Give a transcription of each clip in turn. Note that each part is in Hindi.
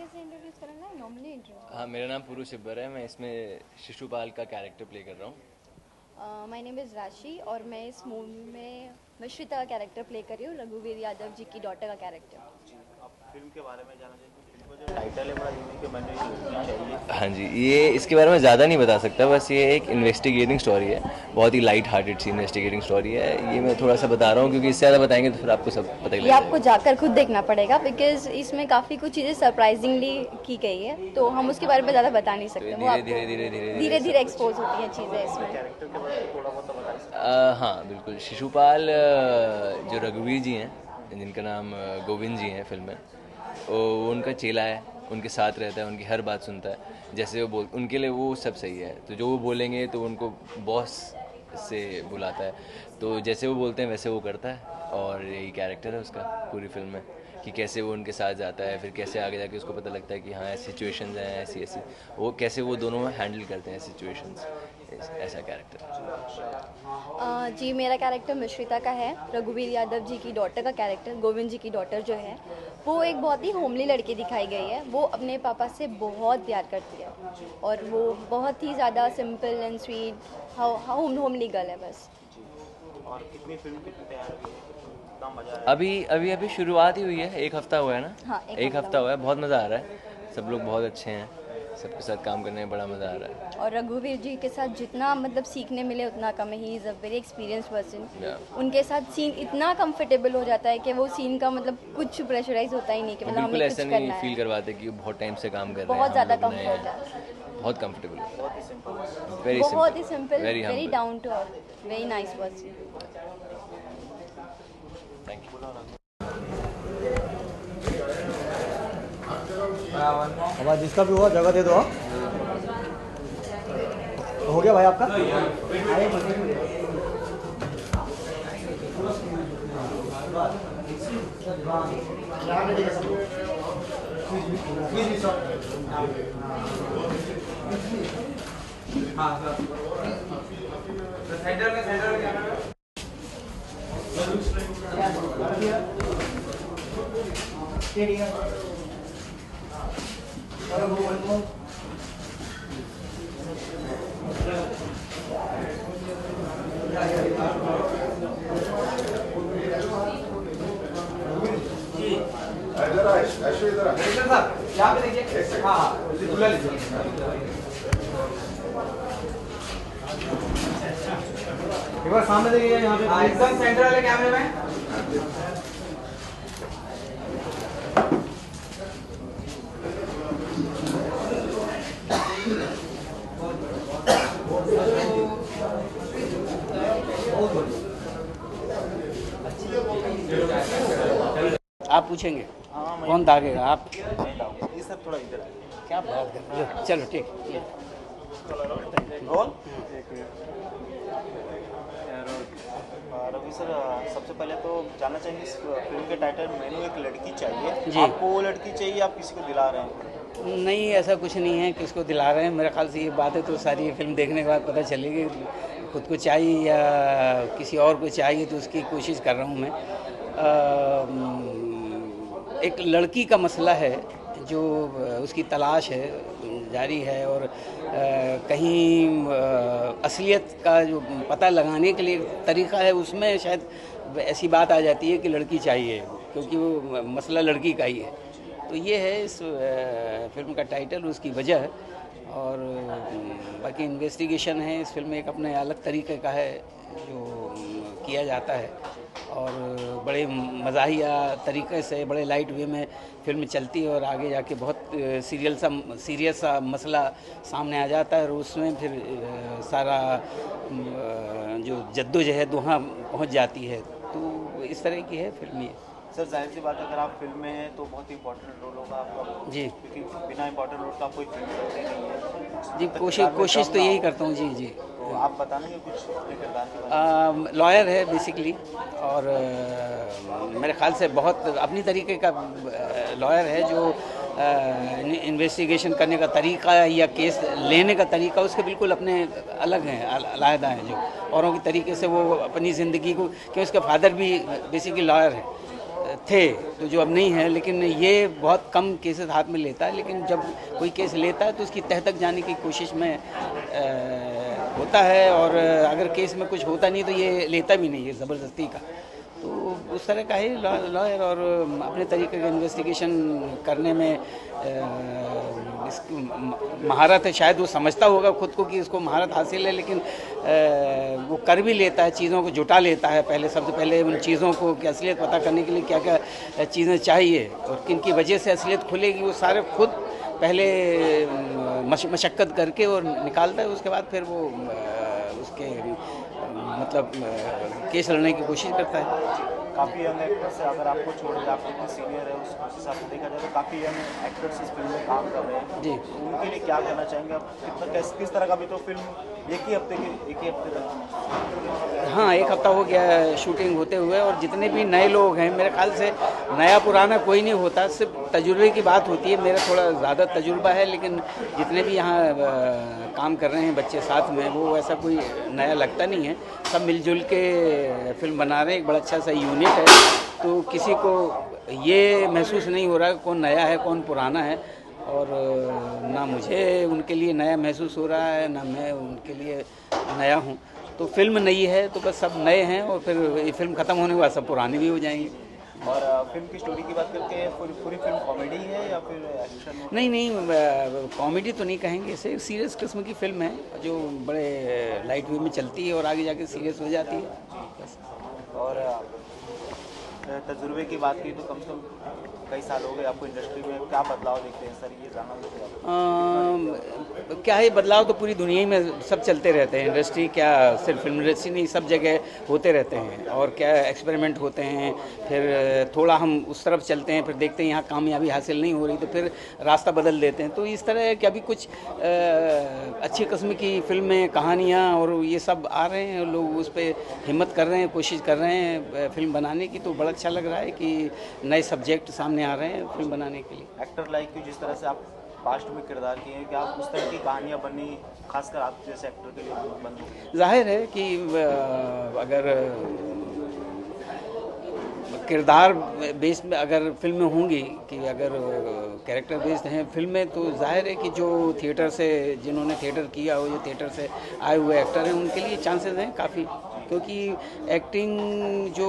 से इंट्रोड्यूस करना है नॉर्मली इंट्रो। हाँ, मेरा नाम पुरु सिब्बर है। मैं इसमें शिशुपाल का कैरेक्टर प्ले कर रहा हूँ। माय नेम इज़ राशि और मैं इस मूवी में मिश्रिता का कैरेक्टर प्ले कर रही हूँ, रघुवीर यादव जी की डॉटर का कैरेक्टर। आप फिल्म के बारे में जानना चाहते हैं? फिल्म का जो टाइटल है बड़ा यूनिक है, मैंने ये चाहिए। हाँ जी, ये इसके बारे में ज़्यादा नहीं बता सकता, बस ये एक इन्वेस्टिगेटिंग स्टोरी है। बहुत ही लाइट हार्टेड सी इन्वेस्टिगेटिंग स्टोरी है। ये मैं थोड़ा सा बता रहा हूँ क्योंकि इससे ज़्यादा बताएंगे तो फिर आपको सब पता ही लग ये आपको जाएगा। जाकर खुद देखना पड़ेगा बिकॉज इसमें काफ़ी कुछ चीज़ें सरप्राइजिंगली की गई है, तो हम उसके बारे में ज़्यादा बता नहीं सकते। वो आपको धीरे धीरे एक्सपोज होती हैं चीज़ें इसमें। कैरेक्टर के बारे में थोड़ा बहुत तो बता सकते हाँ बिल्कुल। शिशुपाल जो रघुवीर जी हैं, जिनका नाम गोविंद जी हैं फिल्म में, वो उनका चेला है, उनके साथ रहता है, उनकी हर बात सुनता है। जैसे वो बोल, उनके लिए वो सब सही है, तो जो वो बोलेंगे तो उनको बॉस से बुलाता है, तो जैसे वो बोलते हैं वैसे वो करता है। और यही कैरेक्टर है उसका पूरी फिल्म में, कि कैसे वो उनके साथ जाता है, फिर कैसे आगे जाके उसको पता लगता है कि हाँ ऐसी सिचुएशंस हैं, ऐसी ऐसी, वो कैसे वो दोनों हैंडल करते हैं सिचुएशंस। ऐसा कैरेक्टर। जी, मेरा कैरेक्टर मिश्रिता का है। रघुवीर यादव जी की डॉटर का कैरेक्टर, गोविंद जी की डॉटर जो है वो एक बहुत ही होमली लड़की दिखाई गई है। वो अपने पापा से बहुत प्यार करती है और वो बहुत ही ज़्यादा simple and sweet homely girl है बस। और कितनी फिल्म कितनी तैयार हुई है, कितना मजा आया? अभी अभी अभी शुरुआत ही हुई है, एक हफ्ता हुआ है ना। हाँ, एक हफ्ता हुआ है, बहुत मज़ा आ रहा है। सब लोग बहुत अच्छे हैं, सबके साथ काम करने में बड़ा मज़ा आ रहा है। और रघुवीर जी के साथ जितना मतलब सीखने मिले उतना कम है। He is a very experience person. उनके साथ सीन इतना कंफर्टेबल हो जाता है कि वो सीन का मतलब कुछ प्रेशराइज होता ही नहीं कि वो मतलब बिल्कुल हमें ऐसा कुछ नहीं करना फील है। करवाते कि वो बहुत टाइम से काम कर रहे हैं, बहुत हम ज़्यादा लोग नए कंफर्ट हैं। है। बहुत कंफर्टेबल है, बहुत ही सिंपल। वेरी बहुत ही simple, simple, very very humble. Down to earth, very nice person. Thank you. अब जिसका भी हुआ जगह दे दो। तो हो गया भाई आपका? यहाँ पे देखिए। हाँ खुला लीजिए। एक बार सामने देखिए, यहाँ पे एकदम सेंटर वाले कैमरे में। आप पूछेंगे कौन दागेगा? आप ये सब थोड़ा इधर है। क्या बात कर रहे हो? चलो ठीक। रोल रवि सर, सबसे पहले तो जानना चाहेंगे इस फिल्म के टाइटल मैनू एक लड़की चाहिए। जी। आपको वो लड़की चाहिए, आप किसी को दिला रहे हैं? नहीं, ऐसा कुछ नहीं है किसको दिला रहे हैं। मेरे ख्याल से ये बात है तो सारी फिल्म देखने के बाद पता चलेगी। खुद को चाहिए या किसी और को चाहिए तो उसकी कोशिश कर रहा हूँ मैं। एक लड़की का मसला है जो उसकी तलाश है, जारी है, और कहीं असलियत का जो पता लगाने के लिए एक तरीका है, उसमें शायद ऐसी बात आ जाती है कि लड़की चाहिए, क्योंकि वो मसला लड़की का ही है। तो ये है इस फिल्म का टाइटल, उसकी वजह। और बाकी इन्वेस्टिगेशन है इस फिल्म में, एक अपने अलग तरीके का है जो किया जाता है, और बड़े मज़ाहिया तरीके से, बड़े लाइट वे में फिल्म चलती है, और आगे जाके बहुत सीरियस सा मसला सामने आ जाता है, और उसमें फिर सारा जो जद्दोजहद वहाँ पहुँच जाती है। तो इस तरह की है फिल्म ये। सर जाहिर सी बात है, अगर आप फिल्म में हैं तो बहुत ही इंपॉर्टेंट रोल होगा आपका। जी। क्योंकि बिना इंपॉर्टेंट रोल का आप कोई फिल्म करते नहीं है। जी, तो कोशिश किरदार में कोशिश दम तो ना यही हो। करता हूँ। जी जी। तो आप बताना कि कुछ अपने किरदार के बारे में। लॉयर है बेसिकली, और मेरे ख्याल से बहुत अपनी तरीके का लॉयर है, जो इन्वेस्टिगेशन करने का तरीका या केस लेने का तरीका उसके बिल्कुल अपने अलग हैं, अलहदा हैं, जो औरों के तरीके से वो अपनी ज़िंदगी को, कि उसके फादर भी बेसिकली लॉयर है, थे तो जो अब नहीं है, लेकिन ये बहुत कम केसेस हाथ में लेता है, लेकिन जब कोई केस लेता है तो उसकी तह तक जाने की कोशिश में होता है, और अगर केस में कुछ होता नहीं तो ये लेता भी नहीं है ज़बरदस्ती का। तो उस तरह का ही लॉयर, और अपने तरीके का इन्वेस्टिगेशन करने में महारत है। शायद वो समझता होगा खुद को कि इसको महारत हासिल है, लेकिन वो कर भी लेता है, चीज़ों को जुटा लेता है। पहले सबसे पहले उन चीज़ों को की असलियत पता करने के लिए क्या क्या चीज़ें चाहिए और किन की वजह से असलियत खुलेगी, वो सारे खुद पहले मशक्क़त करके और निकालता है। उसके बाद फिर वो उसके मतलब केस लड़ने की कोशिश करता है। काफ़ी यंग एक्टर्स से अगर आपको छोड़ के आप कितने सीनियर है उस हिसाब से देखा जाए तो काफ़ी यंग एक्टर्स इस फिल्म में काम कर रहे हैं जी। तो उनके लिए क्या करना चाहेंगे आप? कितना किस तरह का भी तो फिल्म एक ही हफ्ते तक? हाँ, एक हफ्ता हो गया शूटिंग होते हुए, और जितने भी नए लोग हैं, मेरे ख्याल से नया पुराना कोई नहीं होता, सिर्फ तजुर्बे की बात होती है। मेरा थोड़ा ज़्यादा तजुर्बा है, लेकिन जितने भी यहाँ काम कर रहे हैं बच्चे साथ में, वो ऐसा कोई नया लगता नहीं है। सब मिलजुल के फिल्म बना रहे हैं, एक बड़ा अच्छा सा यूनिट है, तो किसी को ये महसूस नहीं हो रहा कौन नया है कौन पुराना है, और ना मुझे उनके लिए नया महसूस हो रहा है ना मैं उनके लिए नया हूँ। तो फिल्म नई है तो बस सब नए हैं, और फिर ये फिल्म ख़त्म होने के बाद सब पुराने भी हो जाएंगे। और फिल्म की स्टोरी की बात करके पूरी फिल्म कॉमेडी है या फिर एक्शन? नहीं, कॉमेडी तो नहीं कहेंगे, इसे सीरियस किस्म की फिल्म है जो बड़े लाइट वे में चलती है और आगे जाके सीरियस हो जाती है बस। और तजुर्बे की बात की तो कम से कम कई साल हो गए आपको इंडस्ट्री में, क्या बदलाव देखते हैं सर, ये जानना चाहते हैं? क्या है बदलाव तो पूरी दुनिया में सब चलते रहते हैं। इंडस्ट्री क्या सिर्फ फिल्म इंडस्ट्री नहीं, सब जगह होते रहते हैं, और क्या एक्सपेरिमेंट होते हैं, फिर थोड़ा हम उस तरफ चलते हैं, फिर देखते हैं यहाँ कामयाबी हासिल नहीं हो रही तो फिर रास्ता बदल देते हैं। तो इस तरह है कि अभी कुछ अच्छी किस्म की फिल्में, कहानियाँ और ये सब आ रहे हैं, लोग उस पर हिम्मत कर रहे हैं, कोशिश कर रहे हैं फिल्म बनाने की। तो बड़ा अच्छा लग रहा है कि नए सब्जेक्ट सामने आ रहे हैं फिल्म बनाने के लिए। एक्टर लाइक की जिस तरह से आप पास्ट में किरदार किए हैं, क्या आप उस तरह की कहानियाँ बनी, खासकर आप जैसे एक्टर के लिए बन? जाहिर है कि अगर किरदार बेस्ड में अगर फिल्में होंगी, कि अगर कैरेक्टर बेस्ड हैं फिल्में, तो जाहिर है कि जो थिएटर से, जिन्होंने थिएटर किया हो, जो थिएटर से आए हुए एक्टर हैं, उनके लिए चांसेस हैं काफ़ी, क्योंकि एक्टिंग जो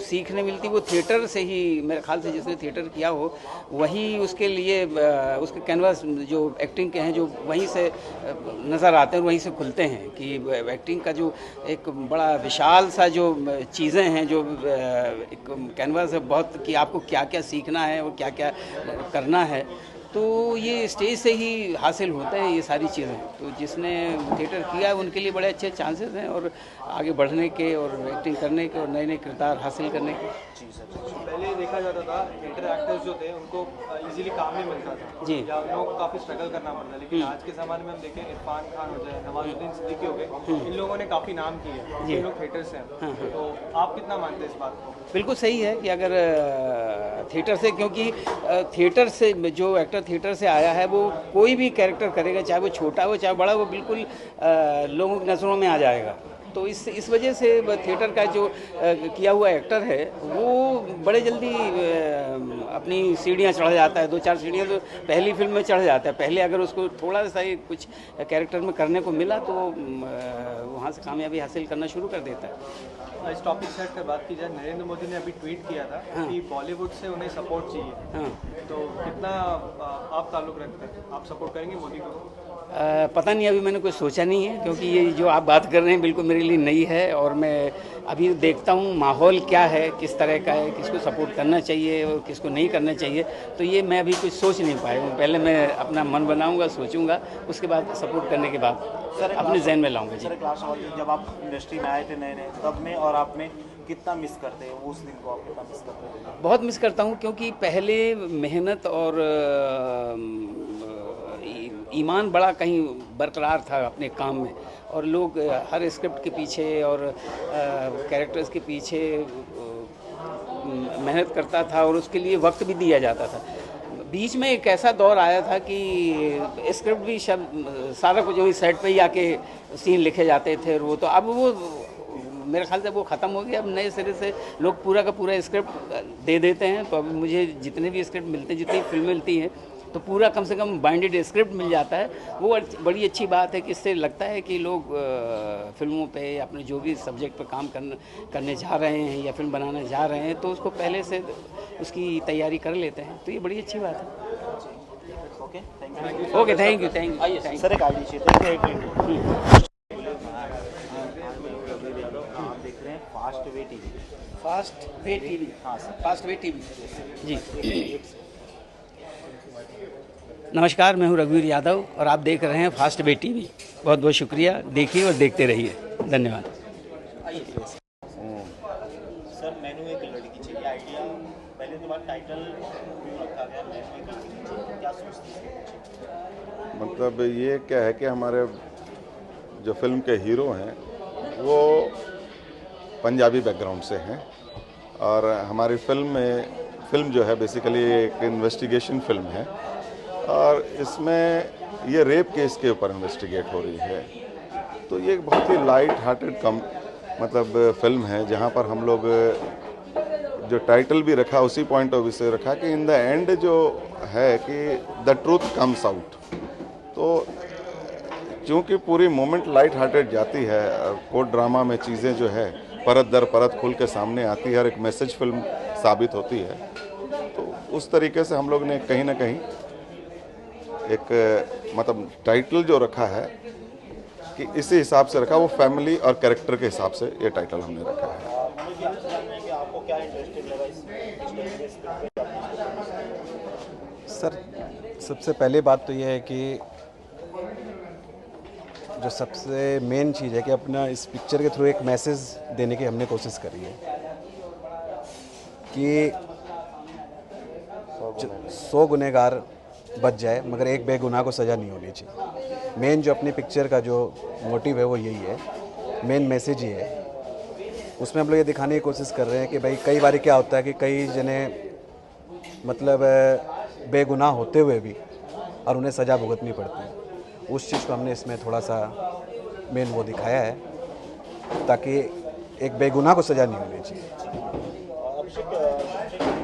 सीखने मिलती वो थिएटर से ही, मेरे ख्याल से जिसने थिएटर किया हो वही उसके लिए उसके कैनवास जो एक्टिंग के हैं जो वहीं से नज़र आते हैं, वहीं से खुलते हैं कि एक्टिंग का जो एक बड़ा विशाल सा जो चीज़ें हैं, जो एक कैनवास है बहुत, कि आपको क्या क्या सीखना है और क्या क्या करना है, तो ये स्टेज से ही हासिल होता है ये सारी चीज़ें। तो जिसने थिएटर किया है उनके लिए बड़े अच्छे चांसेस हैं और आगे बढ़ने के और एक्टिंग करने के और नए नए किरदार हासिल करने के। पहले देखा जाता था थिएटर एक्टर्स जो थे उनको इजीली काम नहीं मिलता था जी, या उन लोगों को काफ़ी स्ट्रगल करना पड़ता है, लेकिन आज के ज़माने में हम देखें इरफान खान हो जाए, नवाजुद्दीन सिद्दीकी हो गए, इन लोगों ने काफ़ी नाम किए हैं, इन लोग थिएटर से हैं। तो आप कितना मानते हैं इस बात को? बिल्कुल सही है कि अगर थिएटर से, क्योंकि थिएटर से जो एक्टर थिएटर से आया है वो कोई भी कैरेक्टर करेगा, चाहे वो छोटा हो चाहे बड़ा, वो बिल्कुल लोगों की नज़रों में आ जाएगा। तो इस वजह से थिएटर का जो किया हुआ एक्टर है वो बड़े जल्दी अपनी सीढ़ियाँ चढ़ जाता है, 2-4 सीढ़ियाँ तो पहली फिल्म में चढ़ जाता है। पहले अगर उसको थोड़ा सा ही कुछ कैरेक्टर में करने को मिला तो वहाँ से कामयाबी हासिल करना शुरू कर देता है। इस टॉपिक सेट पर बात की जाए, नरेंद्र मोदी ने अभी ट्वीट किया था कि बॉलीवुड से उन्हें सपोर्ट चाहिए, तो कितना आप ताल्लुक़ रखते हैं, आप सपोर्ट करेंगे मोदी को? पता नहीं, अभी मैंने कुछ सोचा नहीं है, क्योंकि ये जो आप बात कर रहे हैं बिल्कुल मेरे लिए नई है, और मैं अभी देखता हूँ माहौल क्या है, किस तरह का है, किसको सपोर्ट करना चाहिए और किसको नहीं करना चाहिए, तो ये मैं अभी कुछ सोच नहीं पाया हूँ। पहले मैं अपना मन बनाऊँगा, सोचूंगा, उसके बाद सपोर्ट करने के बाद अपने जहन में लाऊंगा। जी, जब आप इंडस्ट्री में आए थे नए तब में और आप में कितना मिस करते हैं उस दिन को, आप कितना मिस करते हैं? बहुत मिस करता हूँ, क्योंकि पहले मेहनत और ईमान बड़ा कहीं बरकरार था अपने काम में, और लोग हर स्क्रिप्ट के पीछे और कैरेक्टर्स के पीछे मेहनत करता था और उसके लिए वक्त भी दिया जाता था। बीच में एक ऐसा दौर आया था कि स्क्रिप्ट भी सारा कुछ वही सेट पे ही आके सीन लिखे जाते थे, और वो तो अब वो मेरे ख्याल से वो ख़त्म हो गया। अब नए सिरे से लोग पूरा का पूरा स्क्रिप्ट दे देते हैं। तो अब मुझे जितने भी स्क्रिप्ट मिलते हैं, जितनी फिल्में मिलती हैं, तो पूरा कम से कम बाइंडेड स्क्रिप्ट मिल जाता है। वो बड़ी अच्छी बात है कि इससे लगता है कि लोग फिल्मों पे अपने जो भी सब्जेक्ट पे काम करने जा रहे हैं या फिल्म बनाने जा रहे हैं, तो उसको पहले से उसकी तैयारी कर लेते हैं। तो ये बड़ी अच्छी बात है। Okay, thank you. सर एक आईडी चाहिए, आप देख रहे हैं fast way TV. Fast way TV, हाँ सर, फास्ट वे टीवी जी। नमस्कार, मैं हूं रघुवीर यादव और आप देख रहे हैं फास्ट वे टीवी। बहुत बहुत शुक्रिया, देखिए और देखते रहिए। धन्यवाद। सर मैनू एक लड़की चाहिए, आइडिया पहले तो बात टाइटल क्यों रखा गया, मैनू एक लड़की चाहिए, क्या सोचते हैं? मतलब ये क्या है कि हमारे जो फिल्म के हीरो हैं वो पंजाबी बैकग्राउंड से हैं और हमारी फिल्म जो है बेसिकली एक इन्वेस्टिगेशन फिल्म है और इसमें ये रेप केस के ऊपर इन्वेस्टिगेट हो रही है। तो ये एक बहुत ही लाइट हार्टेड मतलब फिल्म है जहाँ पर हम लोग जो टाइटल भी रखा उसी पॉइंट ऑफ व्यू से रखा कि इन द एंड जो है कि द ट्रूथ कम्स आउट। तो चूँकि पूरी मोमेंट लाइट हार्टेड जाती है, कोर्ट ड्रामा में चीज़ें जो है परत दर परत खुल के सामने आती है और एक मैसेज फिल्म साबित होती है, तो उस तरीके से हम लोग ने कहीं ना कहीं एक मतलब टाइटल जो रखा है कि इसी हिसाब से रखा, वो फैमिली और कैरेक्टर के हिसाब से ये टाइटल हमने रखा है। आपको क्या इंटरेस्टिंग लगा सर, सबसे पहली बात तो ये है कि जो सबसे मेन चीज़ है कि अपना इस पिक्चर के थ्रू एक मैसेज देने की हमने कोशिश करी है कि 100 गुनहगार बच जाए मगर एक बेगुनाह को सज़ा नहीं होनी चाहिए। मेन जो अपनी पिक्चर का जो मोटिव है वो यही है, मेन मैसेज ही है। उसमें हम लोग ये दिखाने की कोशिश कर रहे हैं कि भाई कई बार क्या होता है कि कई जने मतलब बेगुनाह होते हुए भी और उन्हें सज़ा भुगतनी पड़ती है। उस चीज़ को हमने इसमें थोड़ा सा मेन वो दिखाया है ताकि एक बेगुनाह को सज़ा नहीं होनी चाहिए। अभिषेक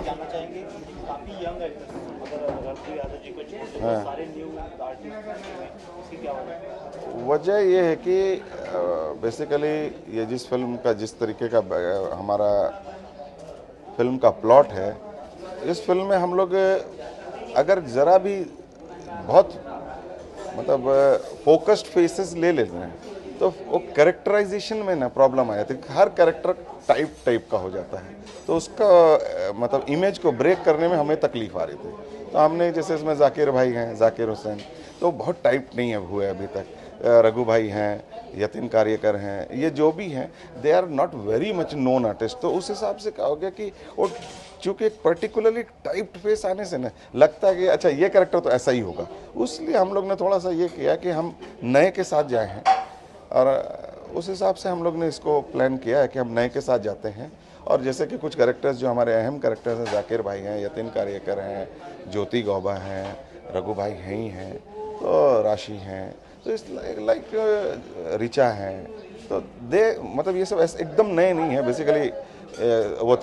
जानना चाहेंगे, काफ़ी यंग एक्टर्स, अगर रघुवीर यादव जी को छोड़ हाँ। सारे न्यू आर्टिस्ट, इसकी क्या वजह ये है कि बेसिकली ये जिस फिल्म का जिस तरीके का हमारा फिल्म का प्लॉट है, इस फिल्म में हम लोग अगर ज़रा भी बहुत मतलब फोकस्ड फेसेस ले लेते हैं तो वो कैरेक्टराइजेशन में ना प्रॉब्लम आ जाती है। हर कैरेक्टर टाइप का हो जाता है, तो उसका मतलब इमेज को ब्रेक करने में हमें तकलीफ आ रही थी। तो हमने जैसे इसमें जाकिर भाई हैं, जाकिर हुसैन, तो बहुत टाइप नहीं है हुए अभी तक। रघु भाई हैं, यतिन कार्यकर हैं, ये जो भी हैं they are not very much known artist. तो उस हिसाब से क्या हो गया कि वो चूँकि एक पर्टिकुलरली टाइप्ड फेस आने से ना लगता है कि अच्छा ये कैरेक्टर तो ऐसा ही होगा, उसलिए हम लोग ने थोड़ा सा ये किया कि हम नए के साथ जाए हैं और उस हिसाब से हम लोग ने इसको प्लान किया है कि हम नए के साथ जाते हैं। और जैसे कि कुछ कैरेक्टर्स जो हमारे अहम कैरेक्टर्स हैं, जाकिर भाई हैं, यतिन कार्यकर हैं, ज्योति गौबा हैं, रघु भाई हैं ही हैं, तो राशि हैं, तो इस लाइक रिचा हैं, तो दे मतलब ये सब ऐसे एकदम नए नहीं है। बेसिकली वो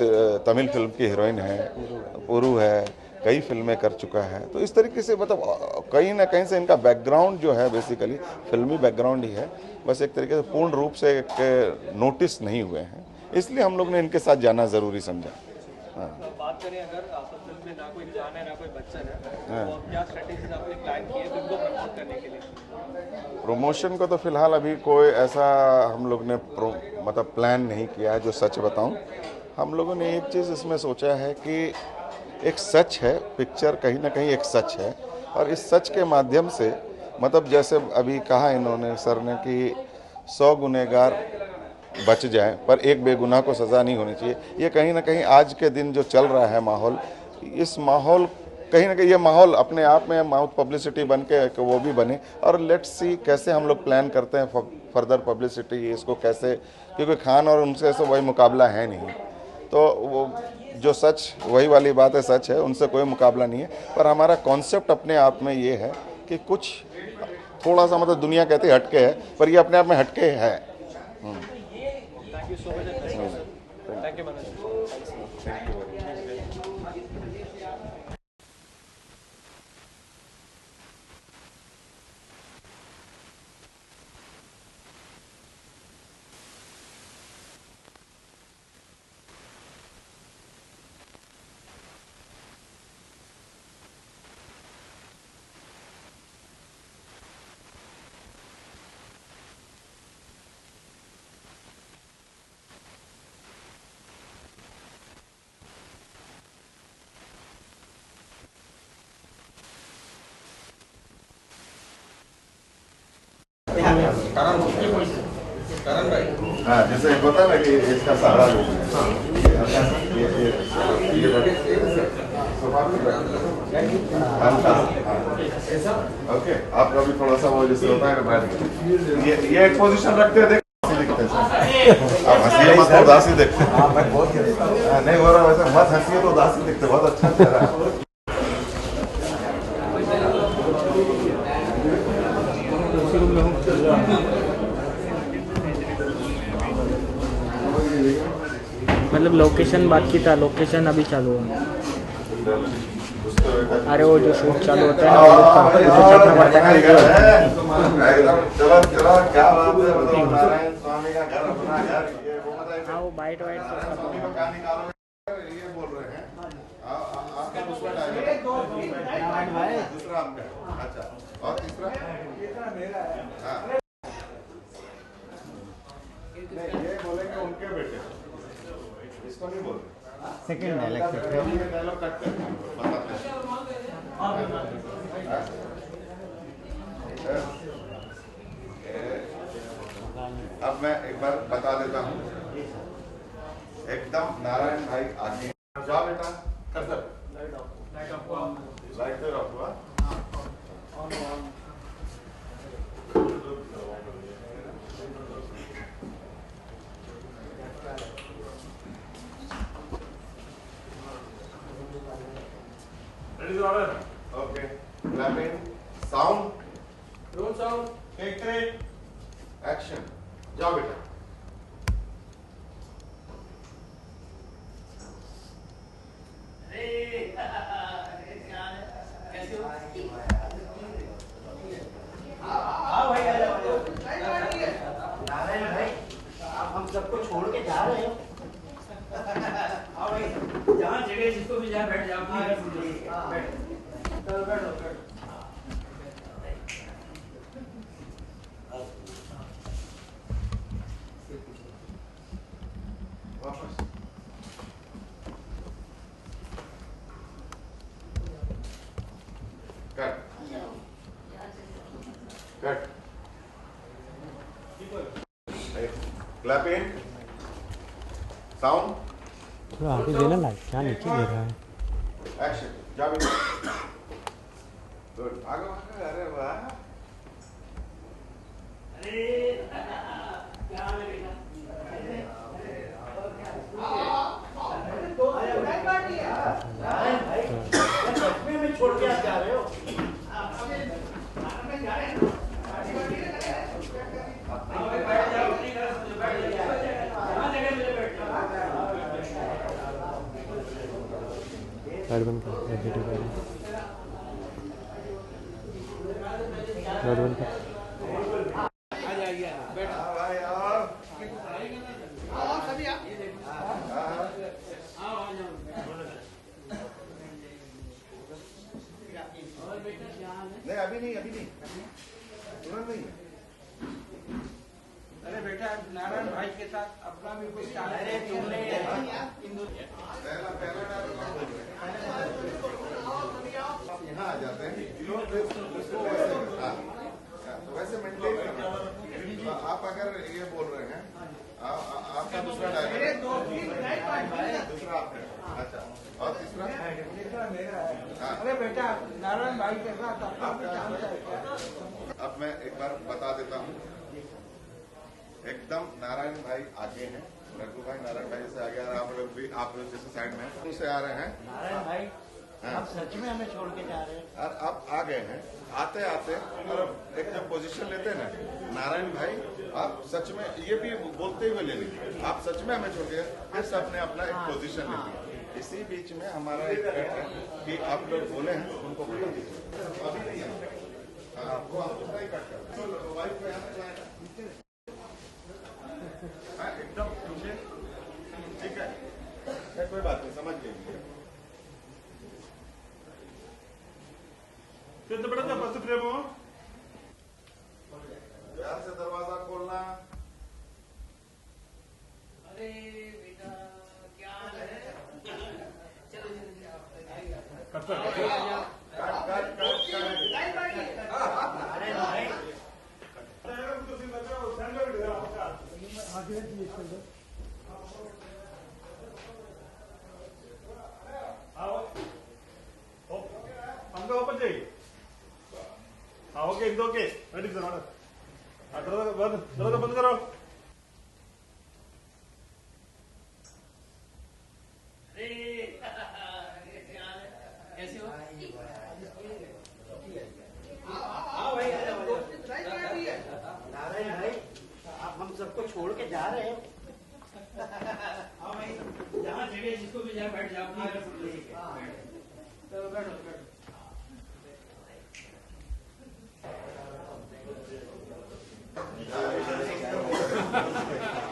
तमिल फिल्म की हीरोइन है, पुरु है, कई फिल्में कर चुका है। तो इस तरीके से मतलब कहीं ना कहीं से इनका बैकग्राउंड जो है बेसिकली फिल्मी बैकग्राउंड ही है, बस एक तरीके से पूर्ण रूप से एक नोटिस नहीं हुए हैं, इसलिए हम लोग ने इनके साथ जाना ज़रूरी समझा। हाँ। तो बात करें अगर आपको फिल्म में ना कोई इंसान है ना कोई बच्चन है, तो क्या स्ट्रेटेजीज आपने प्लान किए फिल्म को प्रमोट करने के लिए? प्रमोशन को तो फिलहाल अभी कोई ऐसा हम लोग ने मतलब प्लान नहीं किया है। जो सच बताऊं, हम लोगों ने एक चीज़ इसमें सोचा है कि एक सच है, पिक्चर कहीं ना कहीं एक सच है और इस सच के माध्यम से मतलब जैसे अभी कहा इन्होंने सर ने कि 100 गुनहगार बच जाए पर एक बेगुनाह को सज़ा नहीं होनी चाहिए। ये कहीं ना कहीं आज के दिन जो चल रहा है माहौल, इस माहौल कहीं ना कहीं ये माहौल अपने आप में माउथ पब्लिसिटी बन के वो भी बने और लेट्स सी कैसे हम लोग प्लान करते हैं फर्दर पब्लिसिटी इसको कैसे, क्योंकि खान और उनसे ऐसा वही मुकाबला है नहीं। तो वो जो सच वही वाली बात है, सच है, उनसे कोई मुकाबला नहीं है। पर हमारा कॉन्सेप्ट अपने आप में ये है कि कुछ थोड़ा सा मतलब दुनिया कहती है हटके है, पर ये अपने आप में हटके है। Thank you so much. Thank you Manoj. हाँ, जैसे होता ना कि इसका सहारा लोग ओके, आपका भी थोड़ा सा वो जैसे होता है ना बैठ ये एक पोजीशन रखते हैं, दिखते हैं सर। आप हंसिए मत, उदासी दिखते हैं। मैं बहुत नहीं हो रहा वैसे, मत हंसिए तो उदासी दिखते, बहुत अच्छा चेहरा है। मतलब लोकेशन बाकी था, लोकेशन अभी चालू है। अरे वो जो शूट चालू होता है चलो चलो, क्या बात है, बताओ नारायण स्वामी का घर, अपना घर, ये वो बताइए। हाँ वो बाइट वाइट ये बोल रहे हैं आपका दूसरा डायलॉग, दूसरा आपका, अच्छा, और तीसरा हाँ, ये बोलेंगे उनके बेटे, इसको नहीं बोल रहे। सेकंड डायलॉग कट करके बताते हैं। अब मैं एक बार बता देता हूँ, एकदम नारायण भाई आगे जा बेटा, कर सर लाइट ऑफ हुआ। Okay, clapping, sound, roll sound, take three, action, जाओ बेटा। हम सबको छोड़ के जा रहे हो। हाँ भाई, जहाँ जगह जिसको भी जाए बैठ जाओ। चलो बैठो बैठो। वापस कट कट, क्लैपिंग, साउंड, थोड़ा आगे देना लाइट, क्या नीचे दे रहा है। एक्शन, जा बेटा। गुड, आगे आगे, अरे वाह। में छोड़ के आप जा रहे हो। नहीं अभी नहीं, अभी नहीं, तुरंत नहीं है। अरे बेटा, नारायण भाई के साथ अपना भी कुछ तुमने यहाँ आ जाते हैं, तो वैसे मेंटेन करना। आप अगर ये बोल रहे हैं, आपका दूसरा डायलॉग, दूसरा आपका, अच्छा, और तीसरा मेरा है। अरे बेटा, नारायण भाई के साथ अपना भी चांस है। अब मैं एक बार बता देता हूँ, एकदम नारायण भाई आगे हैं, रघु भाई नारायण भाई से आगे आ रहे हैं, आप लोग भी, आप लोग जैसे साइड में उनसे आ रहे हैं। नारायण भाई, आप सच में हमें छोड़ के जा रहे हैं। और आप आ गए हैं, आते आते और एक जब पोजीशन लेते हैं ना, नारायण भाई आप सच में ये भी बोलते हुए ले लीजिए, आप सच में हमें छोड़ के फिर सबने अपना एक पोजीशन ले लिया। इसी बीच में हमारा एक कट है कि आप लोग बोले हैं उनको बोल दीजिए, अभी नहीं है आपको आप दूसरा ही कट कर वाइफ को यहाँ चलाएगा एकदम ठीक है, कोई बात नहीं, समझ लीजिए। कितने बड़ा था फर्स्ट फ्रेम हो? प्यार से दरवाजा खोलना। अरे बेटा क्या है? चलो अरे भाई अंगा ओपन चाहिए। हाँ okay it's okay ready sir order. दरवाजा बंद करो। कैसे हो? नारायण भाई आप हम सबको छोड़ के जा रहे हैं। जहाँ जगह जिसको भी जाए बैठ जाओ। चलो बैठो बैठो। हाँ